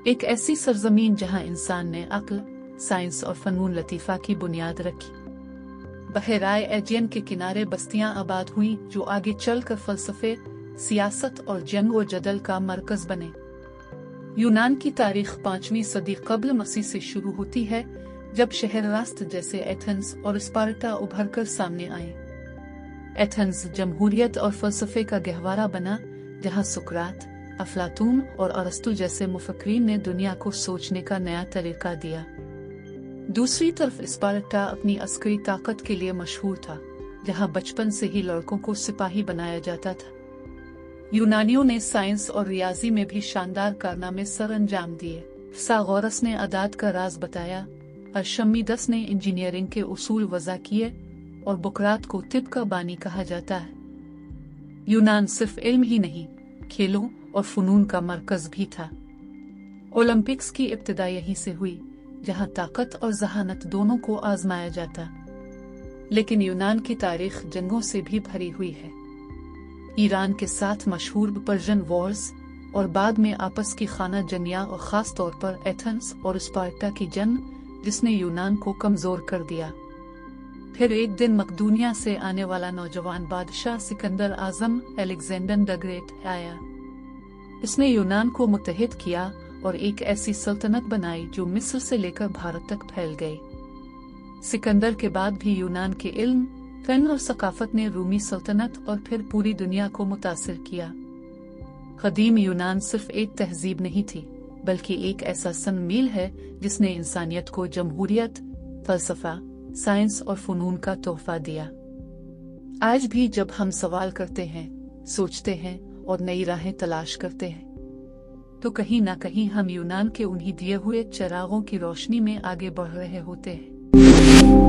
एक ऐसी सरजमीन जहां इंसान ने अक्ल, साइंस और फनून लतीफ़ा की बुनियाद रखी। बहराए एजियन के किनारे बस्तियां आबाद हुई जो आगे चलकर फ़लसफ़े, सियासत और जंग व जदल का मरकज़ बने। यूनान की तारीख 5वीं सदी क़ब्ल मसीह से शुरू होती है, जब शहर रास्त जैसे एथेंस और स्पार्टा उभरकर सामने आए। एथेंस जमहूरियत और फ़लसफ़े का गहवारा बना, जहां सुकरात, अफलातून और अरस्तु जैसे मुफक्रीन ने दुनिया को सोचने का नया तरीका दिया। दूसरी तरफ स्पार्टा अपनी अस्करी ताकत के लिए मशहूर था, जहां बचपन से ही लड़कों को सिपाही बनाया जाता था। यूनानियों ने साइंस और रियाजी में भी शानदार कारनामे सर अंजाम दिए। फिथागोरस ने अदाद का राज बताया, अर्शिमीदस ने इंजीनियरिंग के उसूल वज़ा किए और बुकरात को तिब का बानी कहा जाता है। यूनान सिर्फ इल्म ही नहीं, खेलों और फ़नून का मरकज़ भी था। ओलंपिक्स की इब्तिदा यहीं से हुई, जहां ताकत और ज़हानत दोनों को आजमाया जाता। लेकिन यूनान की तारीख जंगों से भी भरी हुई है। ईरान के साथ मशहूर पर्शियन वॉर्स और बाद में आपस की खाना जंगियां और ख़ास तौर पर एथेंस और स्पार्टा की जंग, जिसने यूनान को कमज़ोर कर दिया। फिर एक दिन मकदूनिया से आने वाला नौजवान बादशाह सिकंदर आज़म अलेक्जेंडर द ग्रेट आया। इसने यूनान को मुत्तहिद किया और एक ऐसी सल्तनत बनाई जो मिस्र से लेकर भारत तक फैल गई। सिकंदर के बाद भी यूनान के इल्म, फन और सकाफत ने रूमी सल्तनत और फिर पूरी दुनिया को मुतासिर किया। कदीम यूनान सिर्फ एक तहजीब नहीं थी, बल्कि एक ऐसा सन-मील है जिसने इंसानियत को जमहूरियत, फ़लसफ़ा, साइंस और फ़नून का तोहफा दिया। आज भी जब हम सवाल करते हैं, सोचते हैं और नई राहें तलाश करते हैं, तो कहीं ना कहीं हम यूनान के उन्हीं दिए हुए चिरागों की रोशनी में आगे बढ़ रहे होते हैं।